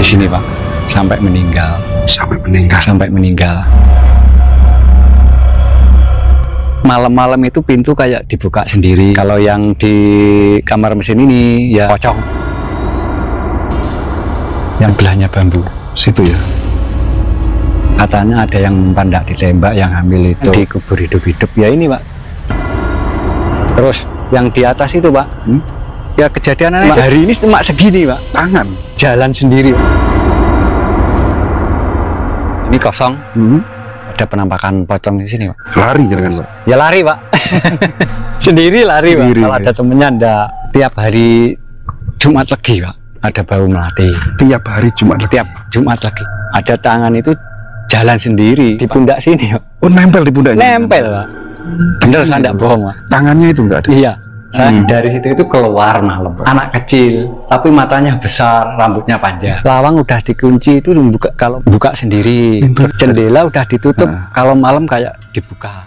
sini Pak, sampai meninggal. Sampai meninggal. Sampai meninggal. Malam-malam itu pintu kayak dibuka sendiri. Kalau yang di kamar mesin ini ya pocong. Yang belahnya bambu. Situ ya. Katanya ada yang pandak ditembak, yang hamil itu dikubur hidup-hidup. Ya ini Pak. Terus yang di atas itu Pak, ya kejadiannya hari ini cuma segini Pak. Tangan. Jalan sendiri Pak. Ini kosong. Ada penampakan pocong di sini Pak. Lari jangan Pak. Ya lari Pak. Sendiri lari Pak. Sendiri, kalau ada temennya ndak. Tiap hari Jumat Legi Pak, ada bau melati. Tiap hari Jumat Legi. Tiap Jumat Legi. Ada tangan itu jalan sendiri di pundak sini Pak. Oh, nempel di pundaknya. Nempel Pak. Bener, saya ndak bohong Pak. Tangannya itu enggak ada. Iya. Saya dari situ itu keluar malam. Anak kecil, tapi matanya besar, rambutnya panjang. Lawang udah dikunci itu buka, kalau buka sendiri. Jendela udah ditutup, kalau malam kayak dibuka.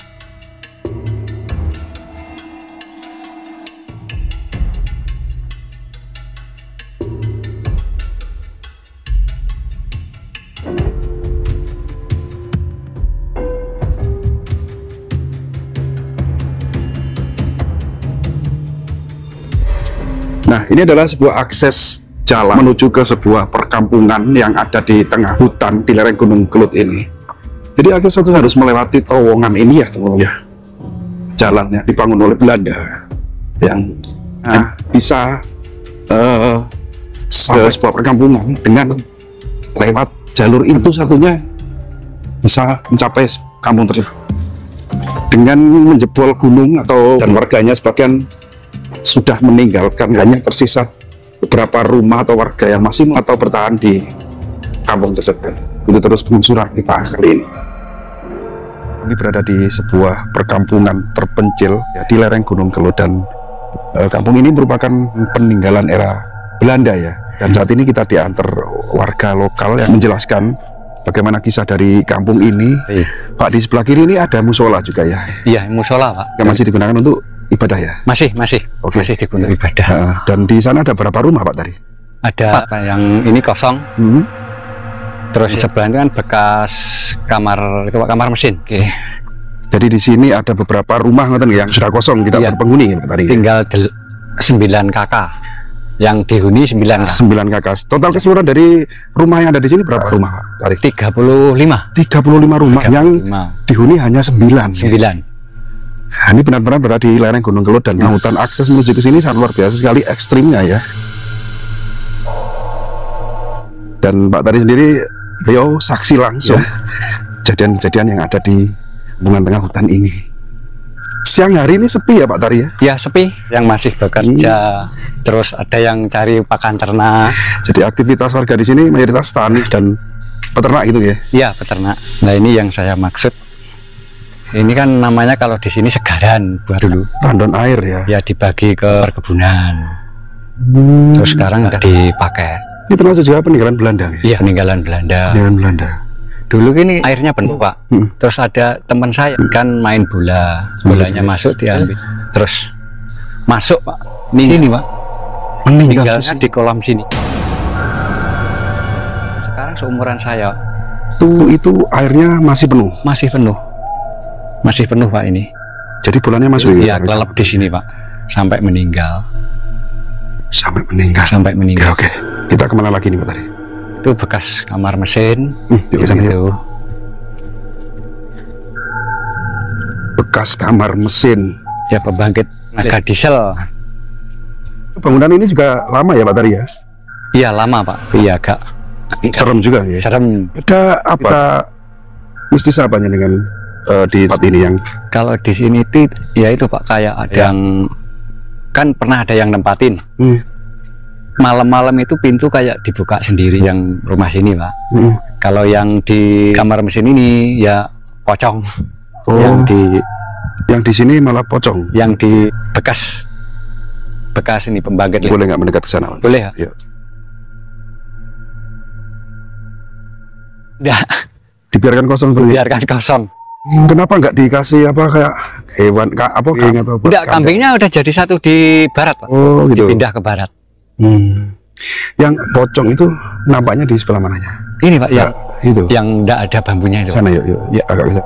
Nah, ini adalah sebuah akses jalan menuju ke sebuah perkampungan yang ada di tengah hutan di lereng Gunung Kelut ini. Jadi akses itu harus melewati terowongan ini ya teman-teman ya. Jalannya dibangun oleh Belanda yang bisa sampai sebuah perkampungan dengan lewat jalur itu satunya bisa mencapai kampung tersebut. Dengan menjebol gunung dan warganya sebagian sudah meninggalkan, hanya tersisa beberapa rumah atau warga yang masih atau bertahan di kampung tersebut. Itu terus penggusuran kita kali ini. Ini berada di sebuah perkampungan terpencil ya, di lereng Gunung Kelut, dan kampung ini merupakan peninggalan era Belanda ya. Dan saat ini kita diantar warga lokal yang menjelaskan bagaimana kisah dari kampung ini. Pak, di sebelah kiri ini ada musola juga ya? Iya, musola Pak. Yang masih digunakan untuk ibadah ya? Masih masih digunakan ibadah. Dan di sana ada berapa rumah Pak tadi? Ada Pak, yang ini kosong. Terus sebelahnya kan bekas kamar mesin. Oke. Jadi di sini ada beberapa rumah yang sudah kosong, tidak berpenghuni Pak tadi. Tinggal 9 kakak. Yang dihuni 9 kakak. Total keseluruhan dari rumah yang ada di sini berapa rumah Pak tadi? 35 rumah yang dihuni hanya 9. Nah, ini benar-benar berada di lereng Gunung Kelut, dan hutan akses menuju ke sini sangat luar biasa sekali ekstrimnya ya. Dan Pak tadi sendiri beliau saksi langsung kejadian-kejadian yang ada di hubungan tengah hutan ini. Siang hari ini sepi ya Pak Tari ya? Ya sepi, yang masih bekerja, terus ada yang cari pakan ternak. Jadi aktivitas warga di sini mayoritas tani dan peternak gitu ya? Iya, peternak. Nah ini yang saya maksud. Ini kan namanya kalau di sini segaran buat dulu. Tandon air ya? Ya dibagi ke perkebunan. Terus sekarang udah dipakai. Ini termasuk juga peninggalan Belanda? Iya, peninggalan Belanda. Dulu ini airnya penuh Pak. Terus ada teman saya kan main bola, bolanya masuk diambil. Terus masuk Pak. Sini Pak. Meninggalnya di kolam sini. Sekarang seumuran saya. Itu airnya masih penuh? Masih penuh Pak ini. Jadi bulannya masuk ya? Iya, kelelep di sini Pak. Sampai meninggal. Sampai meninggal. Oke. Kita kemana lagi nih Pak tadi? Itu bekas kamar mesin. Itu. Bekas kamar mesin. Ya, pembangkit tenaga diesel. Bangunan ini juga lama ya Pak Tari ya? Iya lama Pak. Iya agak serem juga ya. Serem. Ada apa mistis apanya dengan di tempat ini yang? Kalau di sini itu ya itu Pak, kayak ada yang kan pernah ada yang nempatin. Malam-malam itu pintu kayak dibuka sendiri yang rumah sini Pak. Kalau yang di kamar mesin ini ya pocong. Yang di sini malah pocong. Yang di bekas ini pembangkit. Boleh nggak mendekat ke sana? Boleh ya. Yuk. Ya. Dibiarkan kosong. Biarkan kosong. Kenapa nggak dikasih apa kayak hewan Enggak, kambingnya udah jadi satu di barat Pak. Oh gitu. Dipindah ke barat. Yang pocong itu nampaknya di sebelah mananya? Ini Pak, yang itu. Yang enggak ada bambunya itu. Sana yuk. Ya, agak bisa.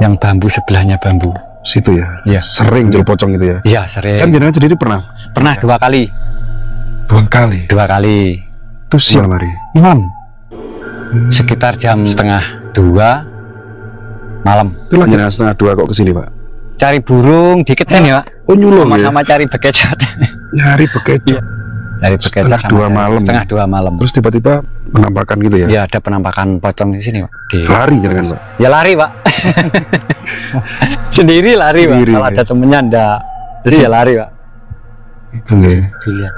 Yang bambu sebelahnya bambu. Situ ya. Iya. Sering jual pocong itu ya. Iya, sering. Kan jenengan sendiri pernah? Pernah 2 kali. 2 kali. 2 kali. Itu siang hari. Malam. Sekitar jam setengah 2 malam. Itu lagi setengah 2 kok kesini Pak? Cari burung dikit kan ya Pak? Oh nyulur sama-sama ya? cari bekecot. Nyari bekecot. Cari bekecot setengah 2 malam. Setengah 2 malam. Terus tiba-tiba penampakan gitu ya? Ya ada penampakan pocong di sini Pak. Lari jangan Pak? Ya lari Pak. Sendiri lari Pak. Kalau ada temennya enggak. Terus ya lari Pak. Itu nih. Dilihat.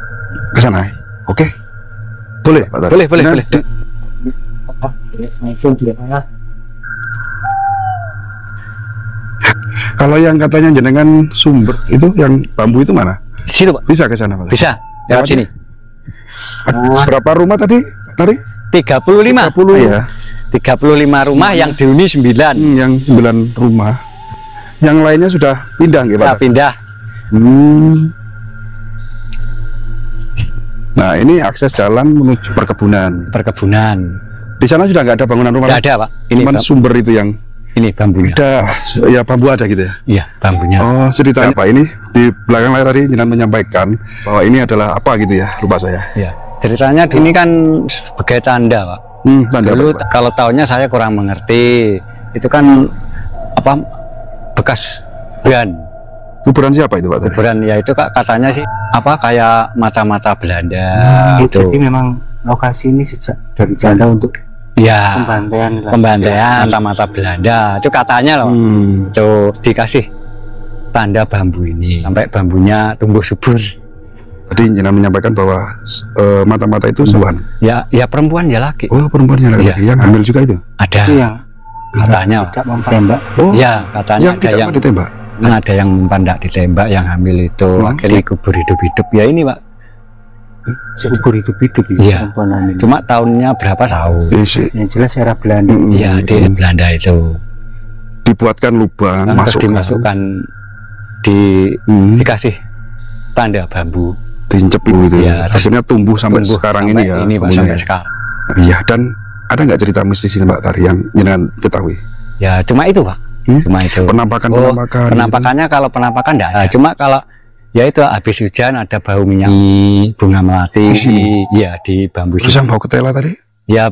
Ke sana. Oke. Boleh Pak Tari? Boleh. Kalau yang katanya jenengan sumber itu yang bambu itu mana? Di situ Pak. Bisa ke sana Pak? Bisa. Lewat sini. Berapa rumah tadi? 35. 30 ya. 35 rumah yang dihuni 9. Yang 9 rumah. Yang lainnya sudah pindah nggih Pak? Pindah. Nah, ini akses jalan menuju perkebunan. Di sana sudah nggak ada bangunan rumah? Nggak ada Pak. Ini cuman sumber itu yang ini bambunya. Ada, ya bambu ada gitu ya? Iya, bambunya. Oh, ceritanya Pak, ini di belakang layar tadi Jinan menyampaikan bahwa ini adalah apa gitu ya, lupa saya. Iya, ceritanya ini kan sebagai tanda Pak. Tanda dulu apa, Pak? Kalau tahunnya saya kurang mengerti. Itu kan apa, bekas kuburan. Kuburan siapa itu Pak? Kuburan ya itu katanya sih apa kayak mata-mata Belanda. Gitu. Jadi memang lokasi ini sejak dari Belanda untuk ya pembantaian ya. mata Belanda itu katanya loh. Itu dikasih tanda bambu ini sampai bambunya tumbuh subur. Tadi Jinan menyampaikan bahwa mata-mata itu perempuan. Ya perempuan ya laki. Oh, perempuannya laki. Ya. Yang hamil juga itu? Ada. Itu yang katanya tidak mempan-tembak. Oh, ya katanya yang ada yang ditembak. Ada yang mempan ditembak, yang hamil itu akhirnya kubur hidup-hidup. Ya ini Pak. Kubur hidup-hidup ya. Cuma tahunnya berapa tahu? Yang jelas era Belanda. Iya, di Belanda itu. Dibuatkan lubang, dimasukkan dikasih tanda bambu. Diincep gitu ya. Akhirnya tumbuh sampai sekarang ini ya. Ini Pak, sampai sekarang. Iya, dan ada nggak cerita mistis ini Pak Tari yang Jinan ketahui? Ya cuma itu Pak. Cuma itu. Penampakannya kalau penampakan enggak ada. Cuma kalau ya itu habis hujan ada bau minyak bunga melati. Iya di bambu. Terus yang bau ketela tadi? Ya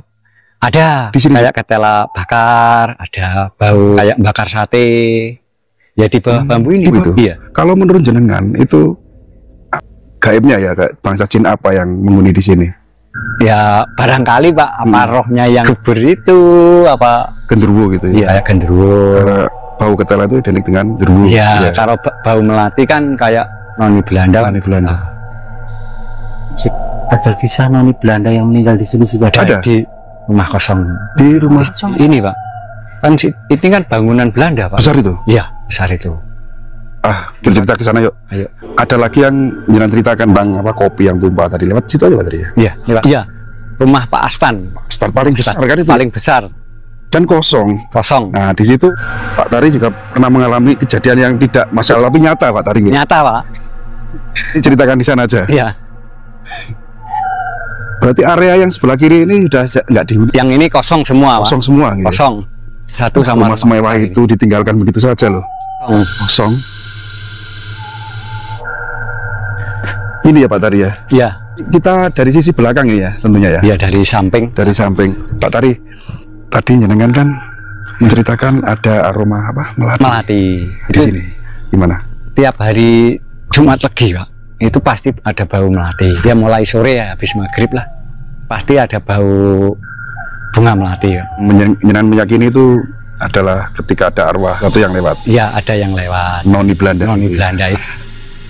ada. Di sini kayak ketela bakar, ada bau kayak bakar sate. Ya di bawah bambu ini. Gitu. Iya. Kalau menurut jenengan itu gaibnya ya kayak bangsa jin apa yang menghuni di sini? Ya barangkali Pak, apa rohnya yang kubur itu apa genderuwo gitu ya? Iya, kayak genderuwo. Karena bau ketela itu identik dengan genderuwo. Iya, ya. Kalau bau melati kan kayak noni Belanda. Ada kisah noni Belanda yang meninggal di sini juga ada di rumah kosong. Di rumah kosong ini Pak. Kan ini kan bangunan Belanda Pak. Besar itu? Iya, besar itu. Kita cerita ke sana yuk. Ayo. Ada lagi yang Jinan ceritakan bang apa kopi yang tumpah tadi lewat situ aja Pak tadi ya? Iya, lewat. Iya. Rumah Pak Astan. Astan paling besar kan itu? Paling besar. Dan kosong. Nah di situ Pak Tari juga pernah mengalami kejadian yang tidak masalah tapi nyata Pak Tari. Nyata Pak. Diceritakan di sana aja. Iya. Berarti area yang sebelah kiri ini sudah nggak dihuni. Yang ini kosong semua. Kosong semua. Gitu. Kosong. Satu sama rumah semewah itu ditinggalkan begitu saja loh. Kosong. Ini ya Pak Tari ya? Iya. Kita dari sisi belakang ini ya tentunya ya? Iya dari samping. Dari samping. Pak Tari, tadi jenengan kan menceritakan ada aroma apa? Melati. Di sini. Gimana? Tiap hari Jumat Legi Pak, itu pasti ada bau melati. Dia mulai sore ya, habis maghrib lah. Pasti ada bau bunga melati ya. Jenengan meyakini itu adalah ketika ada arwah satu yang lewat? Iya, ada yang lewat. Noni Belanda? Noni Belanda itu.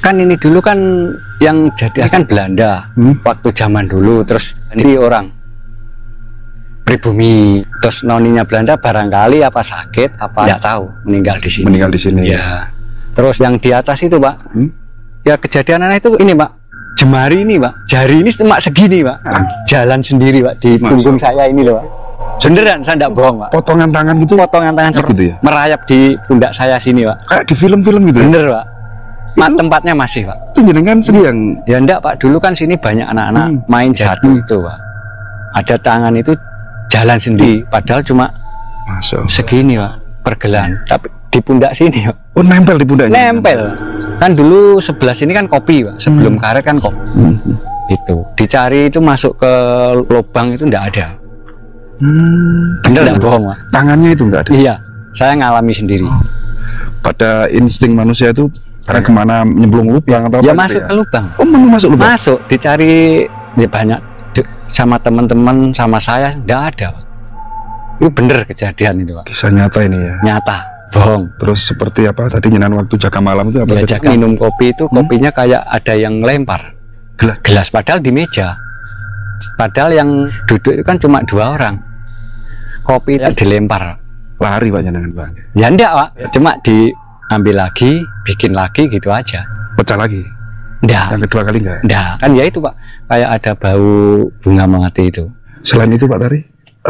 Kan ini dulu kan yang jadi kan Belanda waktu zaman dulu, terus ini orang pribumi, terus noninya Belanda barangkali apa sakit apa nggak tahu meninggal di sini. Meninggal di sini. Ya. Terus yang di atas itu Pak, ya kejadiannya itu ini Pak, jemari ini Pak, jari ini cuma segini Pak, jalan sendiri Pak di punggung saya ini loh Pak. Beneran saya nggak bohong Pak. Potongan tangan gitu? Potongan tangan gitu ya? Merayap di pundak saya sini Pak. Kayak di film-film gitu? Bener Pak. Tempatnya masih, Pak. Itu jenengan sendiri yang Ya enggak, Pak. Dulu kan sini banyak anak-anak main jatuh itu, Pak. Ada tangan itu jalan sendiri, padahal cuma masuk. segini, Pak, pergelan. Tapi di pundak sini, Pak. Oh, nempel di pundaknya. Nempel. Kan dulu sebelah sini kan kopi, Pak. Sebelum karet kan kopi. Itu dicari itu masuk ke lubang itu enggak ada. Bener enggak bohong, Pak? Tangannya itu enggak ada. Iya, saya ngalami sendiri. Pada insting manusia itu karena kemana nyemplung lubang atau Ya apa masuk gitu ke lubang. Oh, masuk lubang. Masuk, dicari ya banyak sama teman-teman sama saya enggak ada, Pak. Itu bener kejadian itu, Pak. Kisah nyata ini ya. Nyata, bohong. Terus seperti apa tadi nyenan waktu jaga malam itu apa? Ya, jaga minum kopi itu kopinya kayak ada yang lempar gelas padahal di meja. Padahal yang duduk itu kan cuma 2 orang. Kopi dilempar. Lari Pak jenengan Bang. Ya enggak, Pak. Cuma diambil lagi, bikin lagi gitu aja. Pecah lagi. Enggak. Yang kedua kali enggak? Enggak, kan ya itu, Pak. Kayak ada bau bunga melati itu. Selain itu Pak Tari?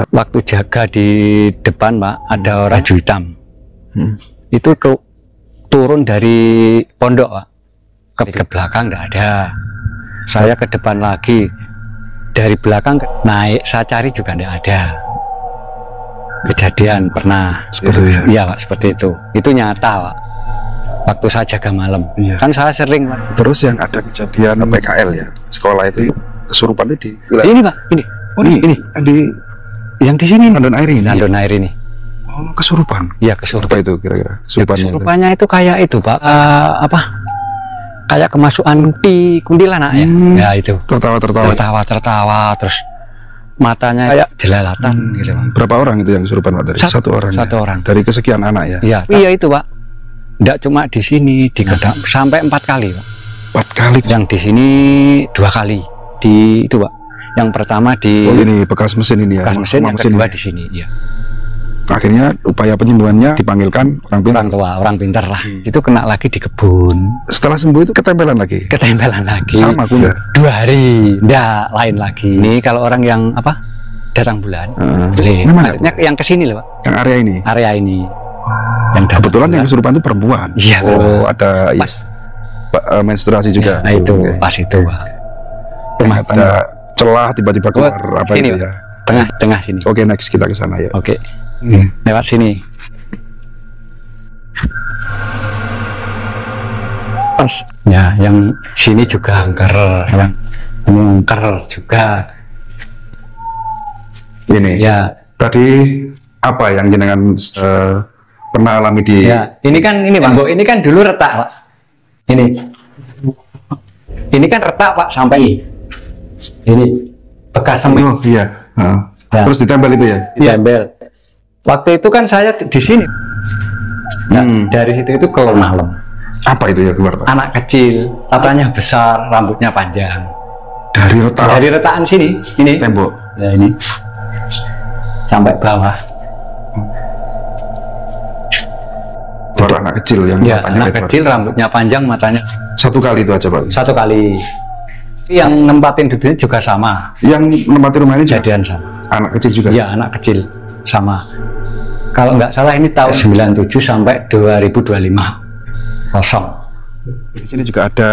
Waktu jaga di depan, Pak, ada orang baju hitam. Itu turun dari pondok, Pak. Ke belakang enggak ada. Saya ke depan lagi. Dari belakang naik, saya cari juga enggak ada. Kejadian pernah Seperti itu ya? Iya, Pak, seperti itu. Itu nyata, Pak. Waktu saya jaga malam. Iya. Kan saya sering, Pak. Terus yang ada kejadian PKL ya, sekolah itu kesurupan itu Ini, Pak, ini. Oh, ini di Yang di sini, Tandon Air ini. Tandon Air ini. Oh, kesurupan. Iya, kesurupan. Apa itu kira-kira? Ya, Kesurupannya. kesurupannya itu kayak itu, Pak. Apa? Kayak kemasukan di kuntilanak ya. Ya itu. Tertawa, terus matanya kayak jelalatan gitu, Pak. Berapa orang itu yang kesurupan Pak Tari? Satu orang. Satu orang. Dari kesekian anak ya. Iya, iya itu, Pak. Enggak cuma di sini, di Gedang sampai 4 kali, Pak. 4 kali. Yang di sini 2 kali. Di itu, Pak. Yang pertama di ini bekas mesin ini ya. bekas mesin, yang mesin kedua ini. di sini, iya. Akhirnya upaya penyembuhannya dipanggilkan Orang tua, orang pintar lah. Itu kena lagi di kebun. Setelah sembuh itu ketempelan lagi. Ketempelan lagi. Sama aku enggak? 2 hari. Enggak, lain lagi. Ini kalau orang yang apa? Datang bulan. Boleh. Maksudnya yang ke sini loh, Pak. Yang area ini. Area ini. Yang datang Kebetulan bulan. yang kesurupan itu perempuan. Iya, Oh, ada pas. menstruasi juga. Nah, itu Oke. pas itu, Pak. Rumah Ada celah tiba-tiba keluar apa sini, itu Pak. ya. Tengah sini. Oke, next kita ke sana ya. Oke. Lewat sini. Pas. Ya, yang sini juga angker, yang ini angker juga. Ini. Ya. Tadi apa yang jenengan pernah alami di Ya, ini kan ini, Pak. Ini kan dulu retak, Pak. Ini. Ini kan retak, Pak, sampai ini. Ini bekas sampai. Oh iya. Ya. Terus ditempel itu ya? Ditempel. Waktu itu kan saya di sini. Nah, dari situ itu keluar malam. Apa itu ya keluar Pak? Anak kecil, tatanya besar, rambutnya panjang. Dari retak Dari retakan sini, ini. tembok. Ya, ini. Sampai bawah. Keluar anak kecil yang Ya, matanya anak lebar. kecil, rambutnya panjang, matanya. Satu kali itu aja Pak. 1 kali. Yang nempatin duduknya juga sama. Yang menempati rumah ini juga Kejadian sama. anak kecil juga. Iya, anak kecil sama. Kalau nggak salah ini tahun 97 sampai 2025 kosong. Di sini juga ada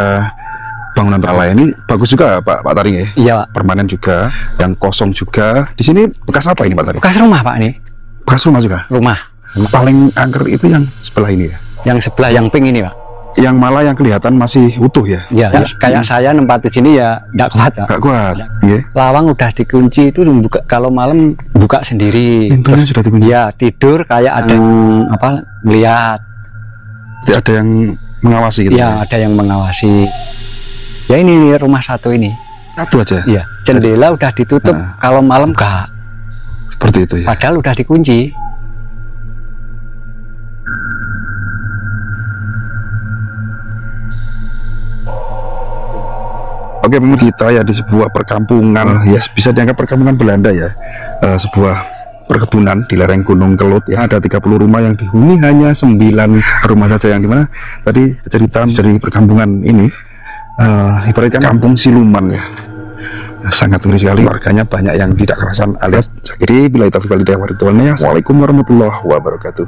bangunan pala ini bagus juga Pak Taring ya. Iya, Pak. Permanen juga, yang kosong juga. Di sini bekas apa ini Pak Taring? Bekas rumah, Pak, nih. Bekas rumah juga. Rumah. Paling angker itu yang sebelah ini ya. Yang sebelah yang pink ini, Pak. Yang malah yang kelihatan masih utuh ya. Ya, kayak saya nempati sini ya nggak kuat, Pak. Gak kuat. Iya. Lawang udah dikunci itu buka, kalau malam buka sendiri. Pintunya sudah dikunci. Ya, tidur kayak ada yang apa melihat. Tidak ada yang mengawasi gitu. Ya, ada yang mengawasi. Ya ini rumah satu ini. Satu aja. Iya, jendela udah ditutup. Nah. Kalau malam enggak. Seperti itu ya. Padahal udah dikunci. Oke, memang kita ya di sebuah perkampungan, ya bisa dianggap perkampungan Belanda ya. Sebuah perkebunan di lereng Gunung Kelut ya, ada 30 rumah yang dihuni hanya 9 rumah saja, yang dimana tadi cerita dari perkampungan ini ibaratkan kampung siluman ya. Sangat ngeri sekali, warganya banyak yang tidak kerasan alias sakiri. Bila itu Assalamualaikum warahmatullahi wabarakatuh.